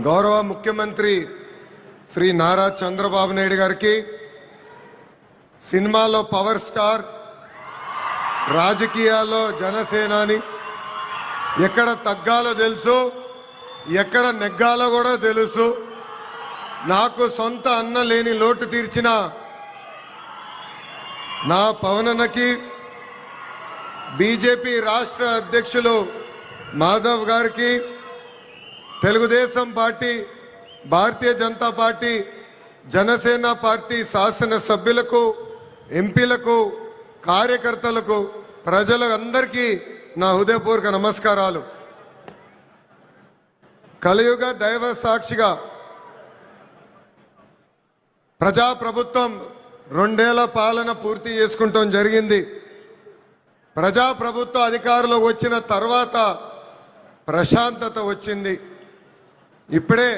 గౌరవ ముఖ్యమంత్రి శ్రీ నారా చంద్రబాబు నాయుడు గారికి సినిమాలో పవర్ స్టార్, రాజకీయాల్లో జనసేనాని, ఎక్కడ తగ్గాలో తెలుసు, ఎక్కడ నెగ్గాలో కూడా తెలుసు. నాకు సొంత అన్న లేని లోటు తీర్చిన నా పవనన్నకి, బీజేపీ రాష్ట్ర అధ్యక్షులు మాధవ్ గారికి, Telugu Desam party, Bharatiya Janata party, Janasena party శాసన సభ్యులకు, ఎంపీలకు, కార్యకర్తలకు, ప్రజలందరికీ నా హృదయపూర్వక నమస్కారాలు. కలియుగ దైవ సాక్షిగా ప్రజాప్రభుత్వం 2 ఏళ్ల పాలన పూర్తి చేసుకుంటాం జరిగింది. ప్రజాప్రభుత్వ అధికారంలోకి వచ్చిన తర్వాత ప్రశాంతత వచ్చింది. ఇప్పుడే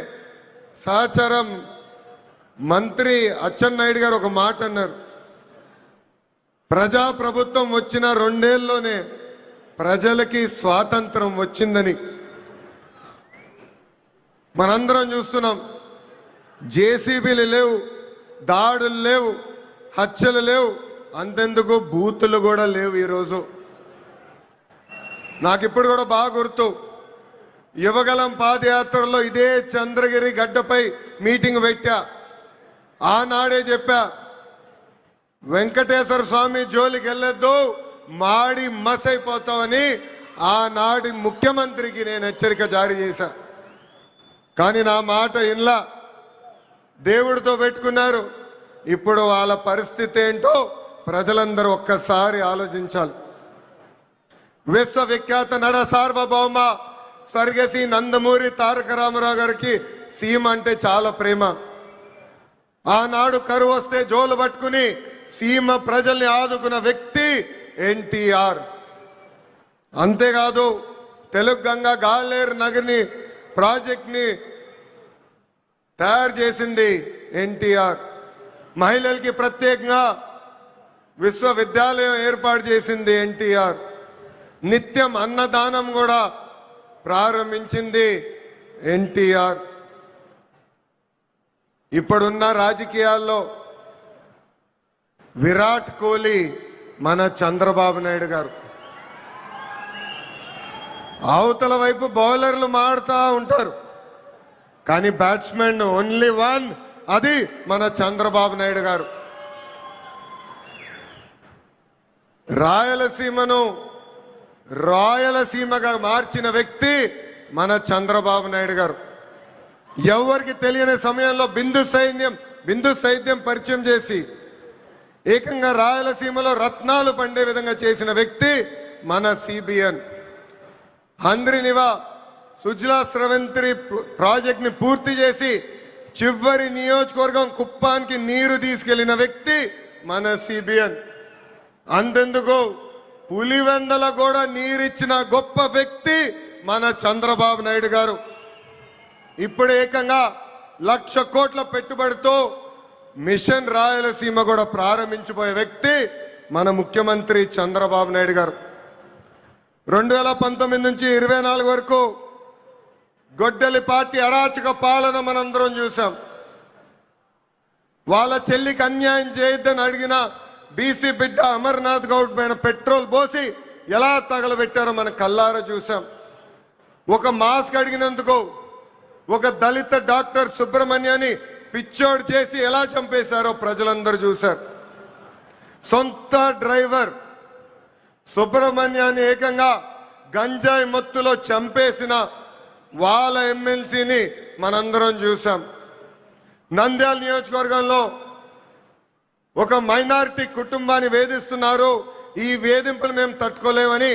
సహచరం మంత్రి అచ్చెన్నాయుడు గారు ఒక మాట అన్నారు. ప్రజాప్రభుత్వం వచ్చిన 2 ఏళ్లలోనే ప్రజలకి స్వాతంత్రం వచ్చిందని. మనందరం చూస్తున్నాం. జేసీబీలు లేవు, దాడులు లేవు, హత్యలు లేవు, అంతెందుకు బూతులు కూడా లేవు. ఈరోజు నాకు ఇప్పుడు కూడా బాగా గుర్తు, యువగలం పాదయాత్రలో ఇదే చంద్రగిరి గడ్డపై మీటింగ్ పెట్టా. ఆనాడే చెప్పా, వెంకటేశ్వర స్వామి జోలికి వెళ్ళొద్దు, మాడి మసైపోతామని ఆనాటి ముఖ్యమంత్రికి నేను హెచ్చరిక జారీ చేశా. కానీ నా మాట ఇన్లా, దేవుడితో పెట్టుకున్నారు. ఇప్పుడు వాళ్ళ పరిస్థితి ఏంటో ప్రజలందరూ ఒక్కసారి ఆలోచించాలి. విశ్వవిఖ్యాత నడ సార్వభౌమ స్వర్గశ్రీ నందమూరి తారక రామారావు గారికి సీమ అంటే చాలా ప్రేమ. ఆనాడు కరువు వస్తే జోలు పట్టుకుని సీమ ప్రజల్ని ఆదుకున్న వ్యక్తి ఎన్టీఆర్. అంతేకాదు, తెలుగు గంగా గాలేరు నగర్ని ప్రాజెక్ట్ని తయారు చేసింది ఎన్టీఆర్. మహిళలకి ప్రత్యేకంగా విశ్వవిద్యాలయం ఏర్పాటు చేసింది ఎన్టీఆర్. నిత్యం అన్నదానం కూడా ప్రారంభించింది ఎన్టీఆర్. ఇప్పుడున్న రాజకీయాల్లో విరాట్ కోహ్లీ మన చంద్రబాబు నాయుడు గారు. అవతల వైపు బౌలర్లు మాడుతూ ఉంటారు, కానీ బ్యాట్స్మెన్ ఓన్లీ వన్, అది మన చంద్రబాబు నాయుడు గారు. రాయలసీమను రాయలసీమగా మార్చిన వ్యక్తి మన చంద్రబాబు నాయుడు గారు. ఎవరికి తెలియని సమయంలో బిందు సైద్యం పరిచయం చేసి ఏకంగా రాయలసీమలో రత్నాలు పండే విధంగా చేసిన వ్యక్తి మన సిబిఎన్. హంద్రినివా సుజలా స్రవంతి ప్రాజెక్ట్ ని పూర్తి చేసి చివరి నియోజకవర్గం కుప్పానికి నీరు తీసుకెళ్లిన వ్యక్తి మన సిబిఎన్. అంతెందుకు పులివెందల కూడా నీరిచ్చిన గొప్ప వ్యక్తి మన చంద్రబాబు నాయుడు గారు. ఇప్పుడు ఏకంగా 1,00,000 కోట్ల పెట్టుబడితో మిషన్ రాయలసీమ కూడా ప్రారంభించబోయే వ్యక్తి మన ముఖ్యమంత్రి చంద్రబాబు నాయుడు గారు. 2019 నుంచి 24 వరకు గొడ్డలి పార్టీ అరాచక పాలన మనందరం చూసాం. వాళ్ళ చెల్లికి అన్యాయం చేయొద్దని అడిగిన బీసీ బిడ్డ అమర్నాథ్ గౌడ్ పైన పెట్రోల్ పోసి ఎలా తగలబెట్టారో మనం కల్లారా చూసాం. ఒక మాస్క్ అడిగినందుకు ఒక దళిత డాక్టర్ సుబ్రహ్మణ్యాన్ని పిచ్చోడు చేసి ఎలా చంపేశారో ప్రజలందరూ చూశారు. సొంత డ్రైవర్ సుబ్రహ్మణ్యాన్ని ఏకంగా గంజాయి మత్తులో చంపేసిన వాళ్ళ ఎమ్మెల్సీని మనందరం చూసాం. నంద్యాల నియోజకవర్గంలో ఒక మైనారిటీ కుటుంబాన్ని వేధిస్తున్నారు, ఈ వేధింపులు మేము తట్టుకోలేమని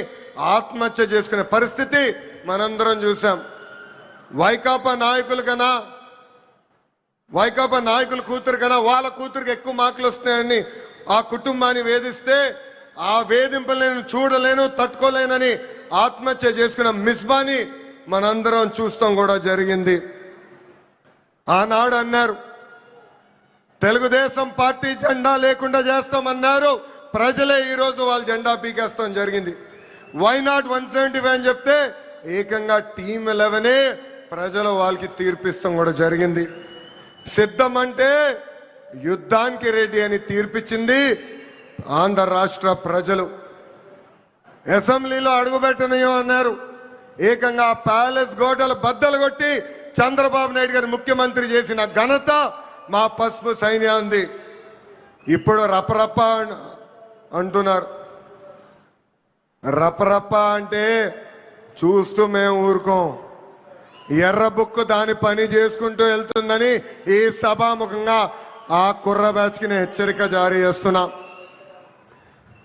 ఆత్మహత్య చేసుకునే పరిస్థితి మనందరం చూసాం. వైకాపా నాయకుల కూతురు కన్నా వాళ్ళ కూతురికి ఎక్కువ మార్కులు వస్తాయని ఆ కుటుంబాన్ని వేధిస్తే, ఆ వేధింపులు నేను చూడలేను, తట్టుకోలేనని ఆత్మహత్య చేసుకున్న మిస్బాని మనందరం చూస్తాం కూడా జరిగింది. ఆనాడు అన్నారు, తెలుగుదేశం పార్టీ జెండా లేకుండా చేస్తామన్నారు. ప్రజలే ఈరోజు వాళ్ళ జెండా పీకేస్తాం జరిగింది. వై నాట్ 175 అని చెప్తే ఏకంగా టీమ్ 11 ప్రజలు వాళ్ళకి తీర్పిస్తాం కూడా జరిగింది. సిద్ధం అంటే యుద్ధానికి రెడీ అని తీర్పిచ్చింది ఆంధ్ర రాష్ట్ర ప్రజలు. అసెంబ్లీలో అడుగుపెట్టనయ్యో అన్నారు. ఏకంగా ప్యాలెస్ గోడలు బద్దలు కొట్టి చంద్రబాబు నాయుడు గారు ముఖ్యమంత్రి చేసిన ఘనత మా పసుపు సైన్యాన్ని. ఇప్పుడు రపరప్ప అంటున్నారు. రపరప్ప అంటే చూస్తూ మేము ఊరుకోం. ఎర్ర బుక్కు దాని పని చేసుకుంటూ వెళ్తుందని ఈ సభాముఖంగా ఆ కుర్ర బ్యాచ్కి నేను హెచ్చరిక జారీ చేస్తున్నా.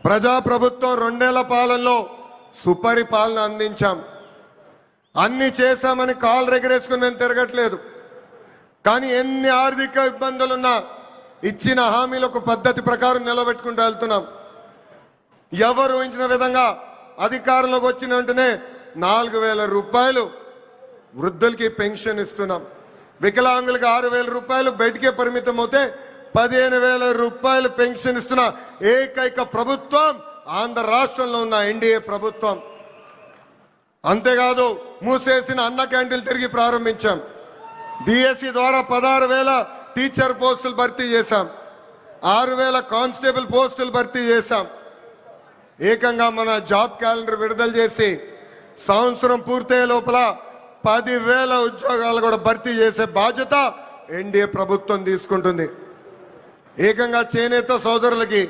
ప్రజాప్రభుత్వం 2 ఏళ్ల పాలనలో సుపరిపాలన అందించాం. అన్ని చేశామని కాలు రెగరేసుకుని మేము తిరగట్లేదు. కానీ ఎన్ని ఆర్థిక ఇబ్బందులున్నా ఇచ్చిన హామీలు ఒక పద్ధతి ప్రకారం నిలబెట్టుకుంటూ వెళ్తున్నాం. ఎవరు ఊహించిన విధంగా అధికారంలోకి వచ్చిన వెంటనే 4,000 రూపాయలు వృద్ధులకి పెన్షన్ ఇస్తున్నాం. వికలాంగులకి 6,000 రూపాయలు బయటికే పరిమితం అవుతే 15,000 రూపాయలు పెన్షన్ ఇస్తున్న ఏకైక ప్రభుత్వం ఆంధ్ర రాష్ట్రంలో ఉన్న ఎన్డీఏ ప్రభుత్వం. అంతేకాదు మూసేసిన అన్న క్యాంటీన్లు తిరిగి ప్రారంభించాం. డిఎస్సి ద్వారా 16,000 టీచర్ పోస్టులు భర్తీ చేశాం. 6,000 కానిస్టేబుల్ పోస్టులు భర్తీ చేశాం. ఏకంగా మన జాబ్ క్యాలెండర్ విడుదల చేసి సంవత్సరం పూర్తయ్యే లోపల 10,000 ఉద్యోగాలు కూడా భర్తీ చేసే బాధ్యత ఎన్డీఏ ప్రభుత్వం తీసుకుంటుంది. ఏకంగా చేనేత సోదరులకి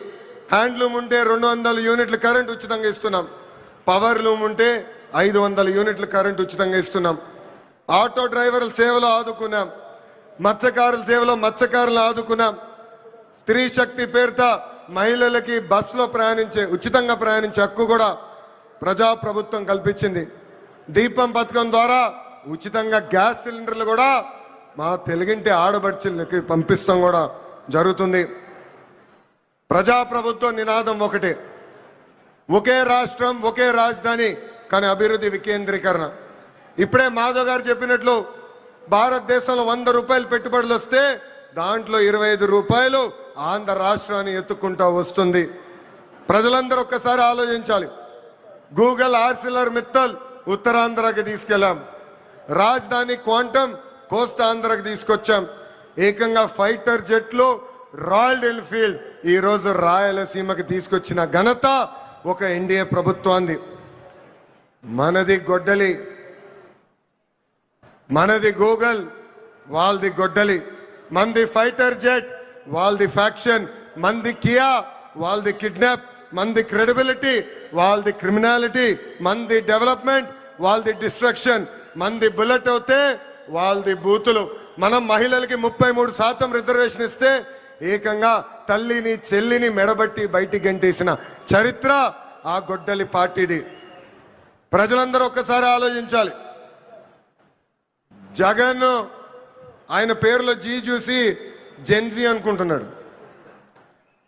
హ్యాండ్లూమ్ ఉంటే 200 యూనిట్ల కరెంట్ ఉచితంగా ఇస్తున్నాం. పవర్ లూమ్ ఉంటే 500 యూనిట్ల కరెంట్ ఉచితంగా ఇస్తున్నాం. ఆటో డ్రైవర్ల సేవలో ఆదుకున్నాం. మత్స్యకారుల సేవలో మత్స్యకారులు ఆదుకున్నాం. స్త్రీ శక్తి పేరుతో మహిళలకి బస్సులో ఉచితంగా ప్రయాణించే హక్కు కూడా ప్రజాప్రభుత్వం కల్పించింది. దీపం పథకం ద్వారా ఉచితంగా గ్యాస్ సిలిండర్లు కూడా మా తెలుగింటి ఆడబడుచులకి పంపిస్తాం కూడా జరుగుతుంది. ప్రజాప్రభుత్వం నినాదం ఒకటే, ఒకే రాష్ట్రం ఒకే రాజధాని, కానీ అభివృద్ధి వికేంద్రీకరణ. ఇప్పుడే మాధవ్ గారు చెప్పినట్లు భారతదేశంలో 100 రూపాయలు పెట్టుబడులు వస్తే దాంట్లో 25 రూపాయలు ఆంధ్ర రాష్ట్రాన్ని ఎత్తుకుంటా వస్తుంది. ప్రజలందరూ ఒక్కసారి ఆలోచించాలి. గూగుల్ ఆర్సిలర్ మిత్తల్ ఉత్తరాంధ్రకి తీసుకెళ్ళాం. రాజధాని క్వాంటమ్ కోస్తాంధ్రకి తీసుకొచ్చాం. ఏకంగా ఫైటర్ జెట్లు రాయల్ ఎన్ఫీల్డ్ ఈ రోజు రాయలసీమకి తీసుకొచ్చిన ఘనత ఒక ఎన్డీఏ ప్రభుత్వాన్ని. మనది గొడ్డలి, మనది గూగుల్, వాళ్ళది గొడ్డలి. మంది ఫైటర్ జెట్, వాళ్ళది ఫ్యాక్షన్. మంది కియా, వాళ్ళది కిడ్నాప్. మంది క్రెడిబిలిటీ, వాళ్ళది క్రిమినాలిటీ. మంది డెవలప్మెంట్, వాళ్ళది డిస్ట్రక్షన్. మంది బుల్లెట్ అవుతే వాళ్ళది బూతులు. మనం మహిళలకి 33% రిజర్వేషన్ ఇస్తే ఏకంగా తల్లిని చెల్లిని మెడబట్టి బయటికి గంటేసిన చరిత్ర ఆ గొడ్డలి పార్టీది. ప్రజలందరూ ఒక్కసారి ఆలోచించాలి. జగన్ ఆయన పేరులో జీ చూసి జెన్జీ అనుకుంటున్నాడు.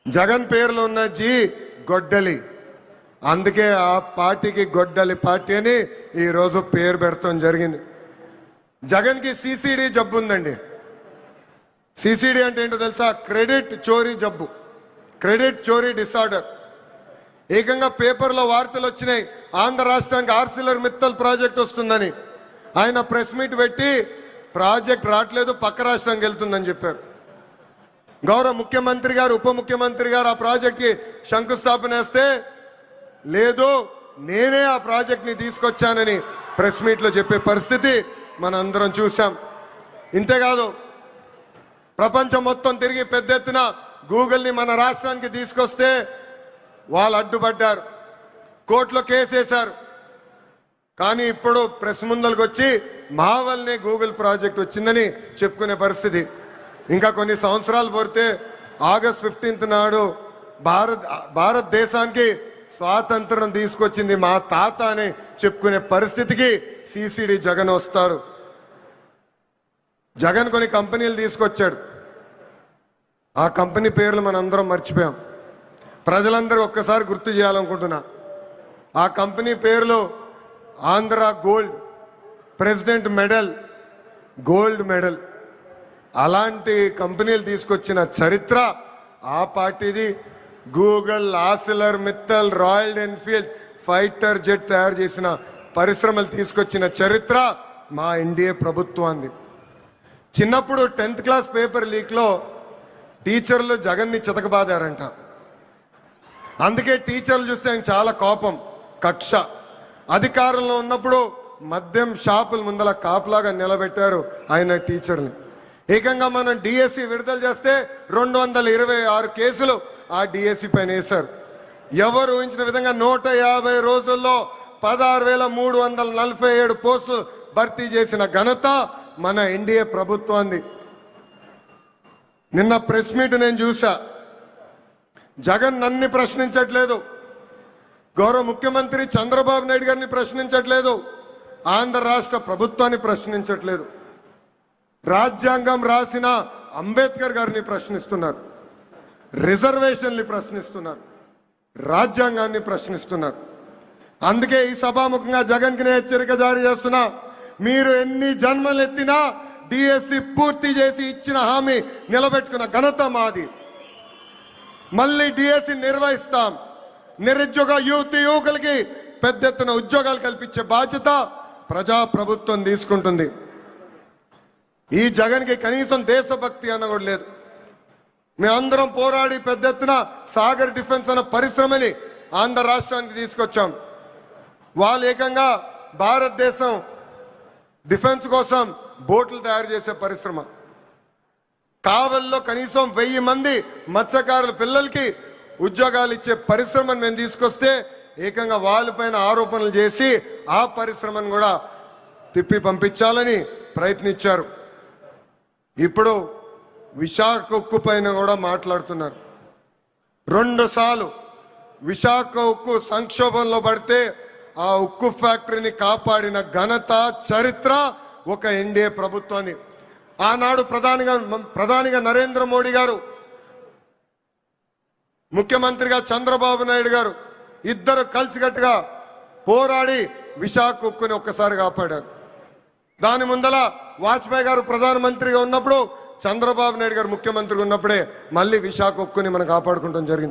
జగన్ పేరులో ఉన్న జీ గొడ్డలి. అందుకే ఆ పార్టీకి గొడ్డలి పార్టీ అని ఈరోజు పేరు పెడతాం జరిగింది. జగన్కి సిసిడి జబ్బు ఉందండి. సిసిడి అంటే ఏంటో తెలుసా? క్రెడిట్ చోరీ జబ్బు, క్రెడిట్ చోరీ డిసార్డర్. ఏకంగా పేపర్లో వార్తలు వచ్చినాయి, ఆంధ్ర రాష్ట్రానికి ఆర్సిలర్ మిత్తల్ ప్రాజెక్ట్ వస్తుందని. ఆయన ప్రెస్ మీట్ పెట్టి ప్రాజెక్ట్ రావట్లేదు, పక్క రాష్ట్రానికి వెళ్తుందని చెప్పారు. గౌరవ ముఖ్యమంత్రి గారు, ఉప ముఖ్యమంత్రి గారు ఆ ప్రాజెక్ట్కి శంకుస్థాపన వేస్తే లేదు నేనే ఆ ప్రాజెక్ట్ని తీసుకొచ్చానని ప్రెస్ మీట్లో చెప్పే పరిస్థితి మనందరం చూసాం. ఇంతేకాదు ప్రపంచం మొత్తం తిరిగి పెద్ద ఎత్తున గూగుల్ని మన రాష్ట్రానికి తీసుకొస్తే వాళ్ళు అడ్డుపడ్డారు, కోర్టులో కేసేశారు. కానీ ఇప్పుడు ప్రెస్ ముందరకు వచ్చి మా వల్లనే గూగుల్ ప్రాజెక్ట్ వచ్చిందని చెప్పుకునే పరిస్థితి. ఇంకా కొన్ని సంవత్సరాలు పోతే ఆగస్ట్ 15 నాడు భారతదేశానికి స్వాతంత్రం తీసుకొచ్చింది మా తాత అని చెప్పుకునే పరిస్థితికి సిసిడి జగన్ వస్తాడు. జగన్ కొన్ని కంపెనీలు తీసుకొచ్చాడు. ఆ కంపెనీ పేర్లు మనందరం మర్చిపోయాం. ప్రజలందరూ ఒక్కసారి గుర్తు చేయాలనుకుంటున్నా. ఆ కంపెనీ పేర్లు Andhra gold, president medal, gold medal. అలాంటి కంపెనీలు తీసుకొచ్చిన చరిత్ర ఆ పార్టీది. Google, Arcelor Mittal, royal Enfield, fighter jet తయారు చేసిన పరిశ్రమలు తీసుకొచ్చిన చరిత్ర మా ఎన్డీఏ ప్రభుత్వాన్ని. చిన్నప్పుడు 10th క్లాస్ పేపర్ లీక్లో టీచర్లు జగన్ని చితకబాదారంట. అందుకే టీచర్లు చూస్తే ఆయన చాలా కోపం, కక్ష. అధికారంలో ఉన్నప్పుడు మద్యం షాపుల ముందల కాపులాగా నిలబెట్టారు ఆయన టీచర్ని. ఏకంగా మనం డిఎస్సి విడుదల చేస్తే 226 కేసులు ఆ డిఎస్సి పైన వేశారు. ఎవరు ఊహించిన విధంగా 150 రోజుల్లో 16,347 పోస్టులు భర్తీ చేసిన ఘనత మన ఎన్డీఏ ప్రభుత్వాన్ని. నిన్న ప్రెస్ మీట్ నేను చూసా. జగన్ నన్ను ప్రశ్నించట్లేదు, గౌరవ ముఖ్యమంత్రి చంద్రబాబు నాయుడు గారిని ప్రశ్నించట్లేదు, ఆంధ్ర రాష్ట్ర ప్రభుత్వాన్ని ప్రశ్నించట్లేదు. రాజ్యాంగం రాసిన అంబేద్కర్ గారిని ప్రశ్నిస్తున్నారు, రిజర్వేషన్ని ప్రశ్నిస్తున్నారు, రాజ్యాంగాన్ని ప్రశ్నిస్తున్నారు. అందుకే ఈ సభాముఖంగా జగన్కి నేను హెచ్చరిక జారీ చేస్తున్నా. మీరు ఎన్ని జన్మలు ఎత్తినా డిఎస్సి పూర్తి చేసి ఇచ్చిన హామీ నిలబెట్టుకున్న ఘనత మాది. మళ్ళీ డిఎస్సి నిర్వహిస్తాం. నిరుద్యోగ యువకులకి పెద్ద ఎత్తున ఉద్యోగాలు కల్పించే బాధ్యత ప్రజాప్రభుత్వం తీసుకుంటుంది. ఈ జగన్కి కనీసం దేశభక్తి అన్న కూడా లేదు. మేమందరం పోరాడి పెద్ద ఎత్తున సాగర్ డిఫెన్స్ అన్న పరిశ్రమని ఆంధ్ర రాష్ట్రానికి తీసుకొచ్చాం. వాళ్ళు ఏకంగా భారతదేశం డిఫెన్స్ కోసం బోట్లు తయారు చేసే పరిశ్రమ. కావల్లో కనీసం 1000 మంది మత్స్యకారుల పిల్లలకి ఉద్యోగాలు ఇచ్చే పరిశ్రమను మేము తీసుకొస్తే ఏకంగా వాళ్ళపైన ఆరోపణలు చేసి ఆ పరిశ్రమను కూడా తిప్పి పంపించాలని ప్రయత్నించారు. ఇప్పుడు విశాఖ ఉక్కు పైన కూడా మాట్లాడుతున్నారు. 2 సార్లు విశాఖ ఉక్కు సంక్షోభంలో పడితే ఆ ఉక్కు ఫ్యాక్టరీని కాపాడిన ఘనత చరిత్ర ఒక ఎన్డీఏ ప్రభుత్వాన్ని. ఆనాడు ప్రధానిగా నరేంద్ర మోడీ గారు, ముఖ్యమంత్రిగా చంద్రబాబు నాయుడు గారు ఇద్దరు కలిసికట్టుగా పోరాడి విశాఖ ఉక్కుని ఒక్కసారి కాపాడారు. దాని ముందల వాజ్పేయి గారు ప్రధానమంత్రిగా ఉన్నప్పుడు, చంద్రబాబు నాయుడు గారు ముఖ్యమంత్రిగా ఉన్నప్పుడే మళ్ళీ విశాఖ ఉక్కుని మనం కాపాడుకుంటాం జరిగింది.